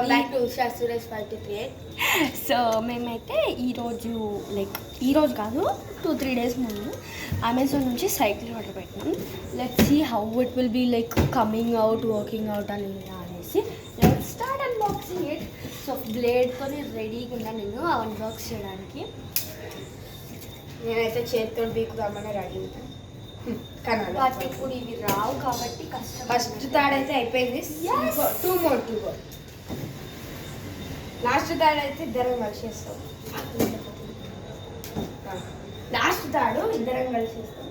Welcome back to శాస్త్రస్ 538. So మేమైతే ఈరోజు కాదు 2-3 డేస్ ముందు అమెజాన్ నుంచి సైకిల్ ఆర్డర్ పెట్టినాం. Let's see how it will be like coming out, working out అని అనేసి let's start unboxing it. So బ్లేడ్తో రెడీగా ఉన్నా నేను అన్బాక్స్ చేయడానికి. నేనైతే చేతితో బీకుదామని రెడీ ఉంటాను. బట్ ఇప్పుడు ఇవి రావు కాబట్టి కష్టం. ఫస్ట్ థర్డ్ అయితే అయిపోయింది. టూ మోర్ లాస్ట్ థర్డ్ అయితే ఇద్దరం కలిసి చేస్తాం. లాస్ట్ థర్డ్ ఇద్దరం కలిసి చేస్తాం.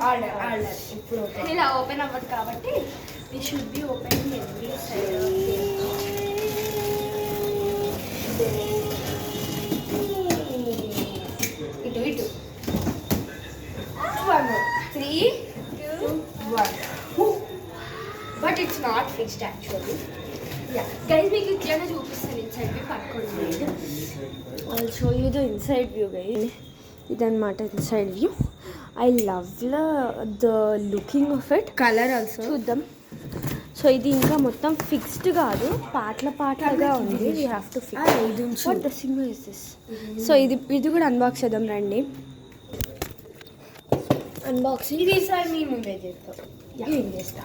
ఆర్డర్ ఇప్పుడు ఇలా ఓపెన్ అవ్వదు కాబట్టి we should be opening every side. ఇటు 3, 2, 1. But it's not fixed actually. Guys మీకు ఇట్లనే చూపిస్తాను ఇన్సైడ్ వ్యూ పట్టుకోండి. I'll show you the inside view guys. ఇదన్నమాట inside view. I love the looking of it. Colour also చూద్దాం. So ఇది ఇంకా మొత్తం ఫిక్స్డ్ కాదు, పాటలుగా ఉంది. We have to fix. What the sim is this? So ఇది కూడా అన్బాక్స్ చేద్దాం రండి. అన్బాక్సింగ్ ఇది ఈసారి మీ ముందే చేస్తాం. ఏం చేస్తా?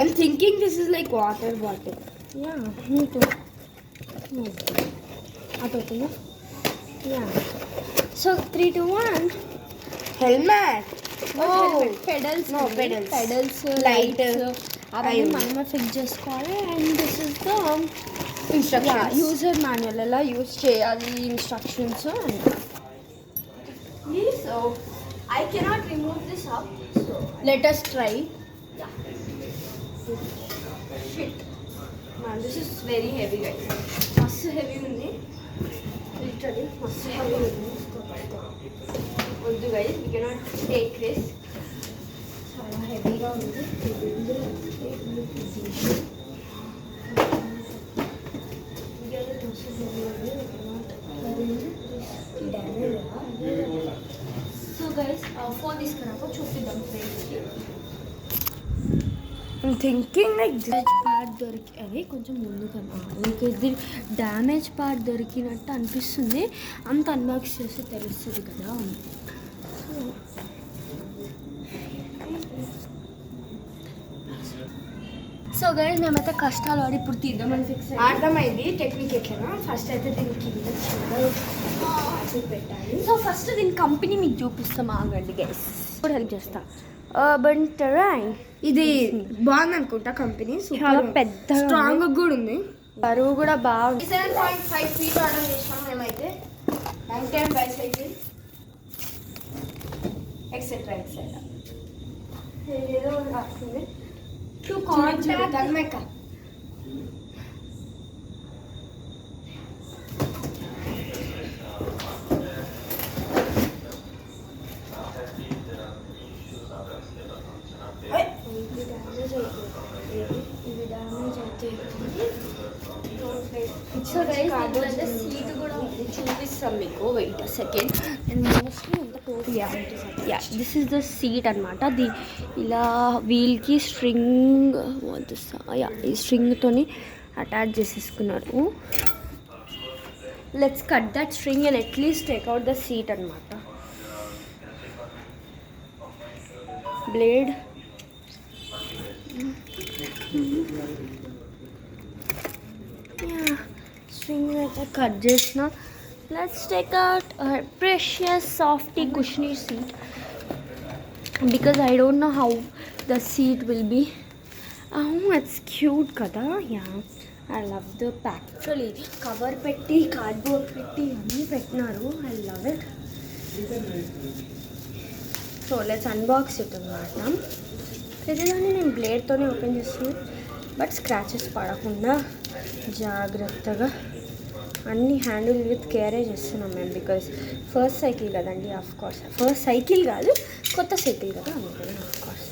I'm thinking this is like water bottle. Yeah, me too. Atotuna. Yeah. So 3, 2, 1. Helmet. Helmet. Pedals. No, pedals. Pedals. Light. అవన్నీ మనమే ఫిక్స్ చేసుకోవాలి. And this is the Instructions. User manual ఎలా యూజ్ చేయాలి, instructions. So I cannot remove this up. So Let us try. Shit ma'am, this is very heavy guys. మస్తు heavy ఉంది, literally మస్తు heavy ఉంది. వద్దు guys, we cannot take risk. చాలా హెవీగా ఉంది. సో గైస్ ఫోన్ తీసుకున్నప్పుడు చూపిద్దాం ఫ్రెండ్స్కి. I'm thinking like this. Damage part అదే కొంచెం ముందు కన్నా ఓకే, ఇది డ్యామేజ్ పార్ట్ దొరికినట్టు అనిపిస్తుంది. అంత అన్బాక్స్ చేస్తే తెలుస్తుంది కదా. సో గైస్ మేమైతే కష్టాలు పడి ఇప్పుడు తీద్దామని ఫిక్స్ అయ్యాం. అర్థమైంది టెక్నిక్ ఎట్లా. ఫస్ట్ అయితే దీనికి కింద పెట్టాలి. సో ఫస్ట్ దీని కంపెనీ మీకు చూపిస్తాం, ఆగండి గైస్. ఇప్పుడు హెల్ప్ చేస్తా. Urban terrain. ఇది బాగుంది అనుకుంటా కంపెనీ. చాలా పెద్ద స్ట్రాంగ్ కూడా ఉంది. బరువు కూడా బాగుంది. 7.5 feet ఆర్డర్ చేసినాం మేమైతే. మౌంటైన్ బైసైకిల్ ఎక్సెట్రా ఏదో రాస్తుంది. To contact తన్మేక. సీట్ కూడా ఉంది, చూపిస్తాం మీకు. Wait second. And mostly this is the seat అనమాట. అది ఇలా వీల్కి స్ట్రింగ్ ఈ స్ట్రింగ్తోని అటాచ్ చేసేసుకున్నారు. Let's cut that string and at least take out the seat అనమాట. బ్లేడ్. స్ట్రింగ్ అయితే కట్ చేసిన. Let's take out precious softy cushiony seat because I don't know how the seat will be. It's cute కదా. Yeah, I love the pack. Actually cover పెట్టి cardboard పెట్టి అన్నీ పెట్టినారు. I love it. So let's unbox it అనమాట. ప్రతిదాన్ని నేను బ్లేడ్తోనే open చేస్తున్నాను, బట్ స్క్రాచెస్ పడకుండా జాగ్రత్తగా అన్ని హ్యాండిల్ విత్ కేరే చేస్తున్నాం మేము. బికాజ్ ఫస్ట్ సైకిల్ కదండి, ఆఫ్ కోర్స్. ఫస్ట్ సైకిల్ కాదు, కొత్త సైకిల్ కదా, అందుకని of course.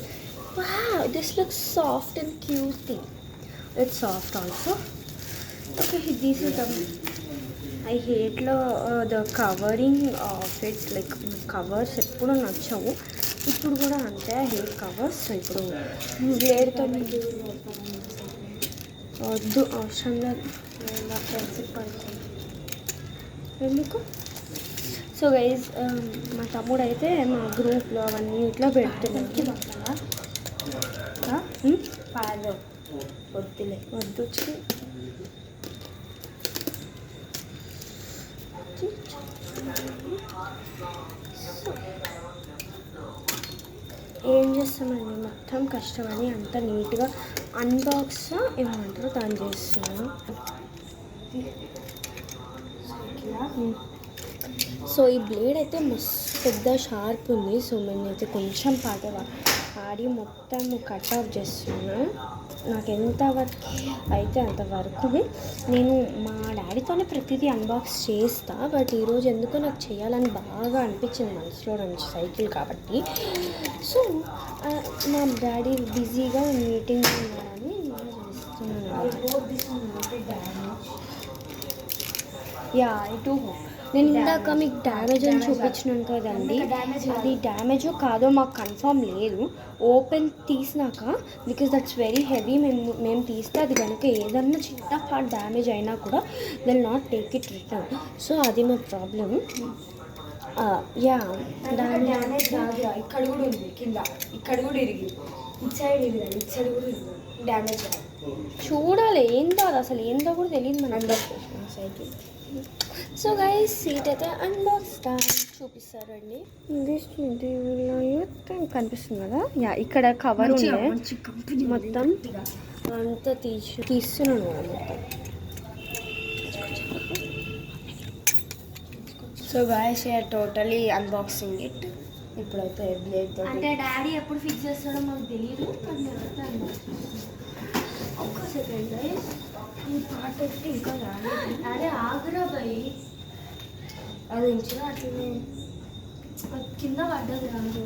Wow, this looks soft and cutie. It's soft also. Okay, this is the I హేట్లో the covering of its. Like covers ఎప్పుడు నచ్చవు. ఇప్పుడు కూడా అంతే హెయిర్ కవర్స్. సో ఇప్పుడు బ్లేడ్తో వద్దు, అవసరం లేదు, నా ఫ్రెండ్స్కి పడుతుంది ఎందుకు. సో గైజ్ మా తమ్ముడు అయితే మా గ్రూప్లో అవన్నీ ఇట్లా పెడుతున్నాడు. పాలు వద్దులే, వద్దు. ఏం చేస్తామండి, మొత్తం కష్టపడి అంత నీట్గా అన్బాక్స్ ఏమంటారు దాన్ని చేస్తున్నాను. సో ఈ బ్లేడ్ అయితే మస్తు పెద్ద షార్ప్ ఉంది. సో నేనైతే కొంచెం పాట ఆడి మొత్తం కట్ ఆఫ్ చేస్తున్నా. నాకు ఎంత వరకు అయితే అంతవరకు నేను మా డాడీతోనే ప్రతిదీ అన్బాక్స్ చేస్తా. బట్ ఈరోజు ఎందుకో నాకు చేయాలని బాగా అనిపించింది మనసులో నుంచి, సైకిల్ కాబట్టి. సో మా డాడీ బిజీగా మీటింగ్ ఉన్నాడని నేను చేస్తున్నాను. యా ఇటు నేను ఇందాక మీకు డ్యామేజ్ అని చూపించినాను కదండి, అది డ్యామేజో కాదో మాకు కన్ఫర్మ్ లేదు. ఓపెన్ తీసినాక బికాస్ దట్స్ వెరీ హెవీ, మేము తీస్తే అది కనుక ఏదన్నా చిన్న పార్ట్ డ్యామేజ్ అయినా కూడా will not take it return. So అది మా ప్రాబ్లమ్. యా డ్యామేజ్ కాదు, ఇక్కడ కూడా ఉంది కింద, ఇక్కడ కూడా ఇరిగింది, ఇటు సైడ్ ఇరిగింది, ఇటు సైడ్ కూడా ఇరిగింది, డ్యామేజ్ చూడాలి ఏందో అది అసలు ఏందో కూడా తెలియదు మన సైకిల్. సో గైస్ సీట్ అయితే అన్బాక్స్ చూపిస్తారండి. కనిపిస్తుంది కదా, యా ఇక్కడ కవర్ ఉండే మొత్తం అంతా తీస్తున్నాను మొత్తం. So guys you're totally unboxing it. ఇప్పుడైతే బ్లేడ్ అంటే డాడీ ఎప్పుడు ఫిక్స్ చేస్తాడో మాకు తెలియదు. ఒక్క సెకండ్ గైస్, ఈ పార్ట్ అయితే ఇంకా రాలేదు. అరే ఆగ్రా భయ్, అది ఉంచినా అట్లనే కింద పడ్డది రాదు.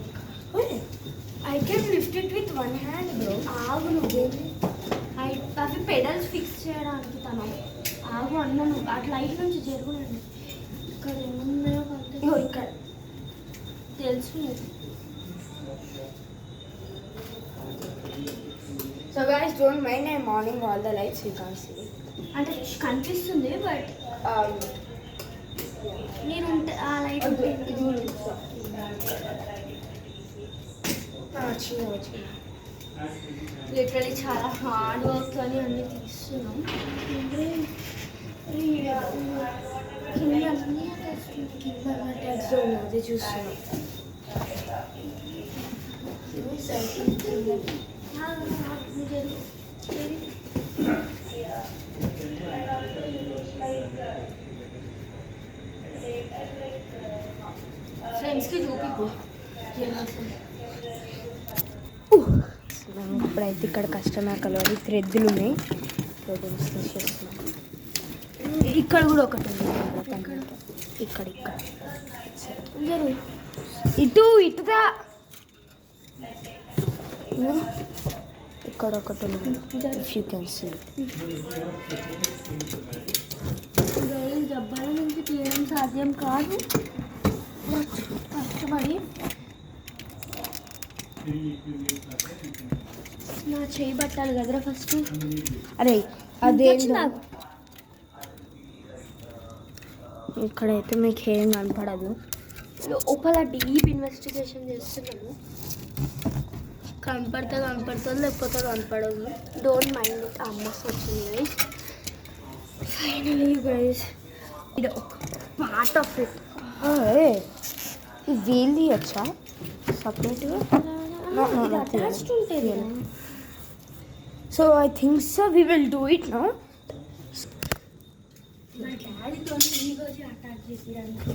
I can lift it with one hand bro. ఆగు నువ్వు, అవి పెడల్స్ ఫిక్స్ చేయడానికి తను ఆగు అన్నాను. అట్లా లైట్ నుంచి జరుగునండి. ఇక్కడ ఏమున్నాయో ఇక్కడ తెలుసు. So guys don't mind, I morning all the lights you can see. అంటే కనిపిస్తుంది బట్ నేను ఆ లైట్ లిటరలీ చాలా హార్డ్ వర్క్ అని అన్నీ తీస్తున్నాం. అది చూస్తున్నాం. ఫ్రెండ్స్కి చూపిపో. ఇప్పుడైతే ఇక్కడ కస్టమర్ కలవాలి థ్రెడ్లు ఉన్నాయి, థ్రెడ్స్ తీసేస్తున్నాం. ఇక్కడ కూడా ఒకటి ఉంది, ఇక్కడ ఇక్కడ ఇటుదా ఇక్కడ ఒకటి ఉంది. ఇఫ్ యూ కెన్ సీ డబ్బాల నుంచి తీయడం సాధ్యం కాదు, కష్టపడి నా చేయి పట్టాలి కదరా ఫస్ట్. అరే అదే ఇక్కడైతే మీకు ఏం కనపడదు. లోపల డీప్ ఇన్వెస్టిగేషన్ చేస్తున్నాము. కనపడుతుంది లేకపోతే కనపడదు. Don't mind it. అమ్మ వచ్చింది గైస్, ఫైనలీ గైస్ ఇది ఒక పార్ట్ ఆఫ్ ఇట్. ఇది వీల్ తీయచ్చా సపరేట్గా? అటాచ్డ్ ఉంటుంది. So I think so we will do it now. మా డాడీతో ఈరోజు అటాచ్ చేసిడానికి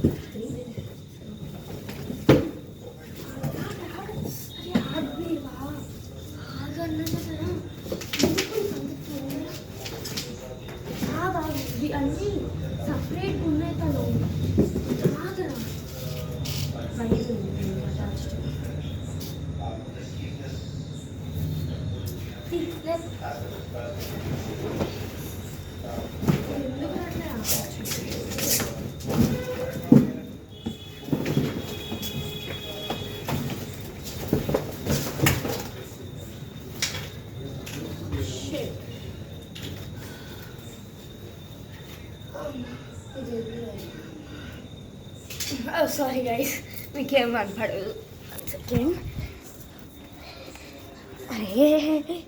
అన్నీ సపరేట్గా ఉన్నాయి కదా. సారీ గైస్, మీకేం కనపడదు. సెకండ్ అరే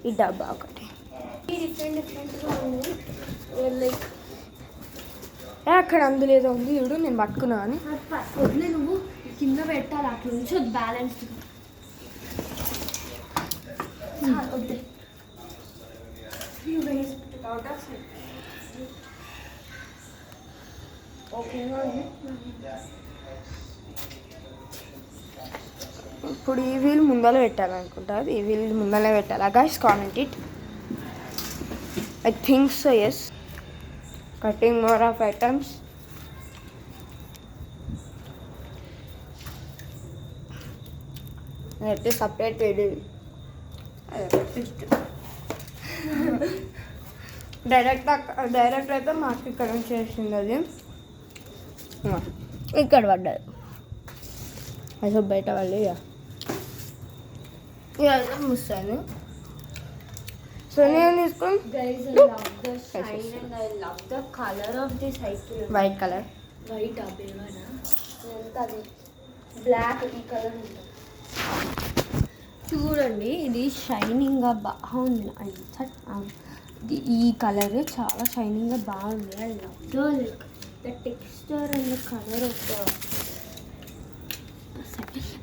ఈ డబ్బా ఒకటి డిఫరెంట్గా ఉంది. లైక్ అక్కడ అందులో ఏదో ఉంది చూడు, నేను పట్టుకున్నా అని. వదిలే, నువ్వు కింద పెట్టాలి, అట్లా ఉంచొద్దు బ్యాలెన్స్. వద్దే ఓకేనా? ఇప్పుడు ఈ వీల్ ముందర పెట్టాలనుకుంటా, ఈ వీల్ ముందర పెట్టాలి. Guys comment it. I think so, yes. Cutting more of items. అయితే సపరేట్ వేడి డైరెక్ట్ అయితే మాకు ఇక్కడ నుంచి చేసింది అది. ఇక్కడ పడ్డది అసలు బయట వాళ్ళు ఇక ముస్తాను. సో నేను తీసుకొని Guys, I love the shine and I love the color of the cycle. White colour. White అబ్బేవానా ఎంత అది బ్లాక్ ఈ కలర్ ఉంటుంది చూడండి. ఇది షైనింగ్గా బాగుంది. ఈ కలర్ చాలా షైనింగ్గా బాగుంది. I love the texture and the colour of the.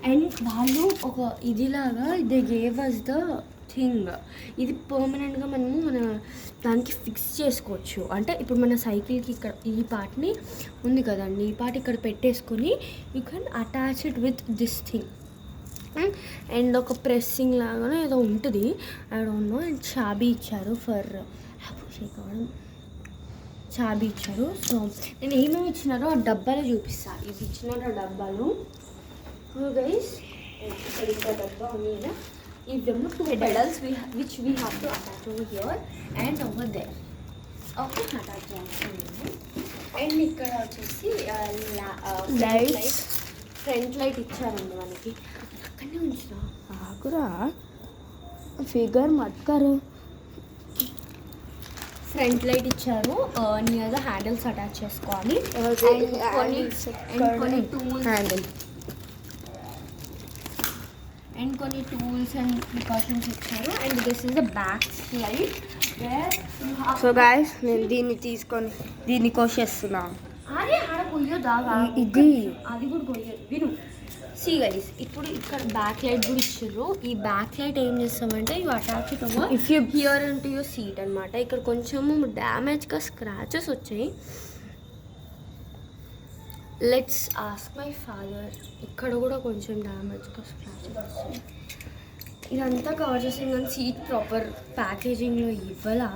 And వాళ్ళు ఒక ఇదిలాగా they gave us the thing. ఇది పర్మనెంట్గా మనము మన దానికి ఫిక్స్ చేసుకోవచ్చు. అంటే ఇప్పుడు మన సైకిల్కి ఇక్కడ ఈ పార్ట్ని ఉంది కదండి, ఈ పార్ట్ ఇక్కడ పెట్టేసుకొని you can attach it with this thing. And ఒక ప్రెస్సింగ్ లాగానే ఏదో ఉంటుంది, ఐ డోంట్ నో. అండ్ చాబీ ఇచ్చారు ఫర్ చాబీ ఇచ్చారు. సో నేను ఏమేమి ఇచ్చినారో ఆ డబ్బాలో చూపిస్తాను. ఇది ఇచ్చినారు ఆ డబ్బాలు గైస్. ఇక్కడ ఇంకా డబ్బా ఉంది కదా, ఇవేమో 2 pedals which we have to attach over here and over there. Okay, attach చేస్తాను. అండ్ ఇక్కడ వచ్చేసి లైట్స్, ఫ్రంట్ లైట్ ఇచ్చారండి మనకి. అక్కడనే ఉంచిన ఆకురా ఫిగర్ మట్కరు. ఫ్రంట్ లైట్ ఇచ్చారు, నియర్ ద హ్యాండిల్స్ అటాచ్ చేసుకోవాలి. హ్యాండిల్ అండ్ కొన్ని టూల్స్ అండ్ ప్రికాషన్స్ ఇచ్చారు. And this is the back slide wear. So guys నేను దీన్ని తీసుకొని దీన్ని కోసేస్తున్నాను. అరే ఆడ కొయ్యొద్దా? ఇది అది కూడా కొయ్యదు. విను, సీ గైస్, ఇప్పుడు ఇక్కడ బ్యాక్ లైట్ కూడా ఇచ్చారు. ఈ బ్యాక్ లైట్ ఏం చేస్తామంటే you attach it over if you here and to your seat అనమాట. ఇక్కడ కొంచెము డ్యామేజ్గా స్క్రాచెస్ వచ్చాయి. Let's ask my father. ఇక్కడ కూడా కొంచెం డ్యామేజ్గా స్క్రాచెస్ వస్తాయి. ఇదంతా కవర్ చేసి కానీ సీట్ ప్రాపర్ ప్యాకేజింగ్లో ఇవ్వాలా,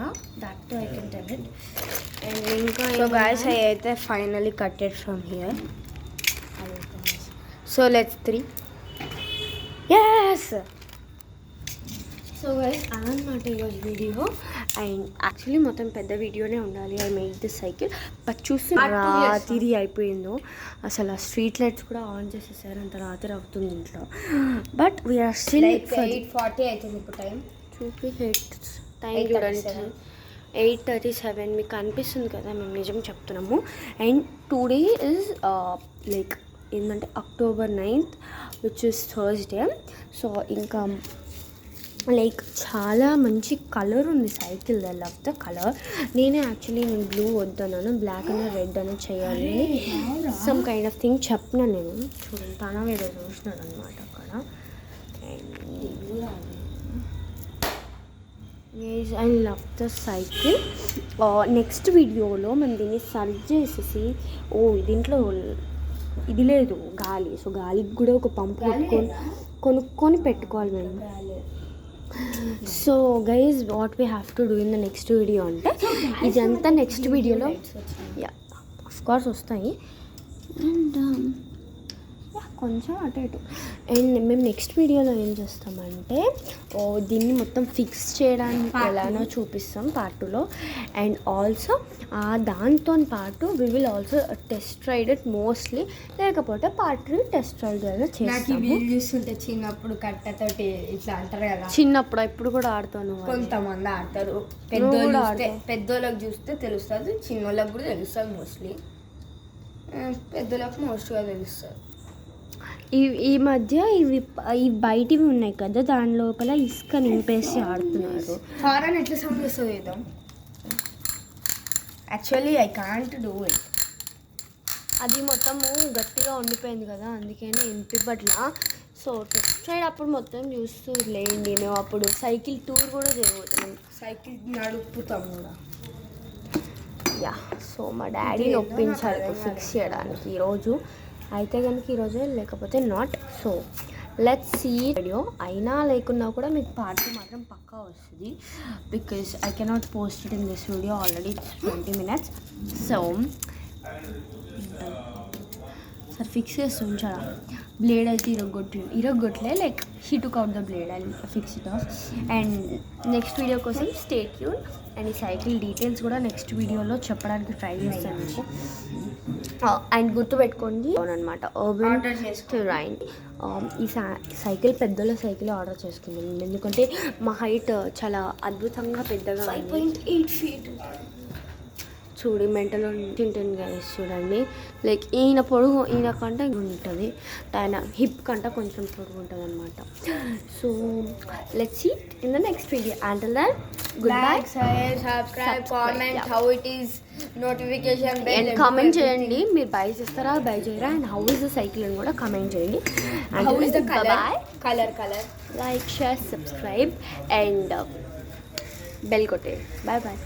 that I can tell it. And ఇంకా సో గాయస్ ఐ అయితే finally కట్టెడ్ from here. So let's 3. yes. So guys అదనమాట ఈరోజు వీడియో. అండ్ యాక్చువల్లీ మొత్తం పెద్ద వీడియోనే ఉండాలి. I make this cycle. But చూస్తే రాత్రి అయిపోయిందో, అసలు ఆ స్ట్రీట్ లైట్స్ కూడా ఆన్ చేసేసారు. అంత రాత్రి అవుతుంది ఇంట్లో. బట్ వీఆర్ స్టిల్ 8:40 అవుతుంది ఇప్పుడు టైం. చూపి టైం చూడండి, 8:37. మీకు అనిపిస్తుంది కదా మేము నిజం చెప్తున్నాము. అండ్ టుడే ఇస్ లైక్ ఏంటంటే October 9th, which is Thursday. So ఇంకా లైక్ చాలా మంచి కలర్ ఉంది cycle. I love the colour. నేనే యాక్చువల్లీ నేను బ్లూ వద్దన్నాను, బ్లాక్ అండ్ రెడ్ అనేది చేయాలి సమ్ కైండ్ ఆఫ్ థింగ్ చెప్పినా నేను. చూడండి తన ఏదో చూసినాడు అనమాట అక్కడ. I love the cycle. Next వీడియోలో మనం దీన్ని సర్చ్ చేసేసి, దీంట్లో ఇది లేదు గాలి, సో గాలికి కూడా ఒక పంపు కొనుక్కొని పెట్టుకోవాలి మేము. So guys what we have to do in the next video అంటే ఇదంతా నెక్స్ట్ వీడియోలో ఆఫ్ కోర్స్ వస్తాయి. అండ్ కొంచెం అటు ఇటు. అండ్ మేము నెక్స్ట్ వీడియోలో ఏం చేస్తామంటే దీన్ని మొత్తం ఫిక్స్ చేయడానికి ఎలానో చూపిస్తాం పార్ట్ 2లో. అండ్ ఆల్సో దాంతో పాటు we will also test ride it mostly, లేకపోతే పార్ట్ 3 టెస్ట్ రైడ్ అయినా చేస్తాము. చూస్తుంటే చిన్నప్పుడు కట్టతోటి ఇట్లా అంటారు కదా, చిన్నప్పుడు ఇప్పుడు కూడా ఆడుతాను. కొంతమంది ఆడతారు, పెద్దోళ్ళకి చూస్తే తెలుస్తుంది, చిన్నోళ్ళకి కూడా తెలుస్తుంది మోస్ట్లీ, పెద్దోళ్ళకి మోస్ట్గా తెలుస్తుంది. ఈ మధ్య ఈ బయటివి ఉన్నాయి కదా, దాని లోపల ఇసుక నింపేసి ఆడుతున్నారు. హారన్ ఎట్లా సౌండ్ వస్తుంది చేద్దాం. Actually I can't do it. అది మొత్తము గట్టిగా ఉండిపోయింది కదా, అందుకనే ఇంపిపట్ల. సో టెస్ట్ రైడ్ అప్పుడు మొత్తం చూస్తూ లేండి. మేము అప్పుడు సైకిల్ టూర్ కూడా చేయబోతున్నాం, సైకిల్ నడుపుతాం కూడా. యా, సో మా డాడీని ఒప్పించాలి ఫిక్స్ చేయడానికి ఈరోజు. అయితే కనుక ఈరోజే, లేకపోతే not. So let's see video. అయినా లేకున్నా కూడా మీకు పార్టీ మాత్రం పక్కా వస్తుంది, because I cannot post it in this video, already 20 minutes. So sir fix చేసి ఉంచాడా. బ్లేడ్ అయితే ఇరగొట్టలే, like he took out the blade. I fix it off. And next video కోసం స్టే ట్యూన్. అండ్ ఈ cycle details కూడా next వీడియోలో చెప్పడానికి try చేస్తాను మీకు. అండ్ గుర్తుపెట్టుకోండి అనమాట, అర్బన్ టెరైన్. ఈ సైకిల్ పెద్దల సైకిల్ ఆర్డర్ చేసుకున్నాను, ఎందుకంటే మా హైట్ చాలా అద్భుతంగా పెద్దగా 5.8 feet. చూడు మెంటల్ తింటుంది చూడండి. లైక్ ఈయన పొడుగు, ఈయన కంటే ఉంటుంది, ఆయన హిప్ కంటే కొంచెం పొడుగు ఉంటుంది అనమాట. So let's see in the next video. Until then good bye. Subscribe, comment how it is, notification bell. And comment చేయండి మీరు బై చేస్తారా బై చేయరా, and how is the cycle అని కూడా కామెంట్ చేయండి. And how is the colour. Like, share, subscribe and bell కొట్టేయండి. Bye bye.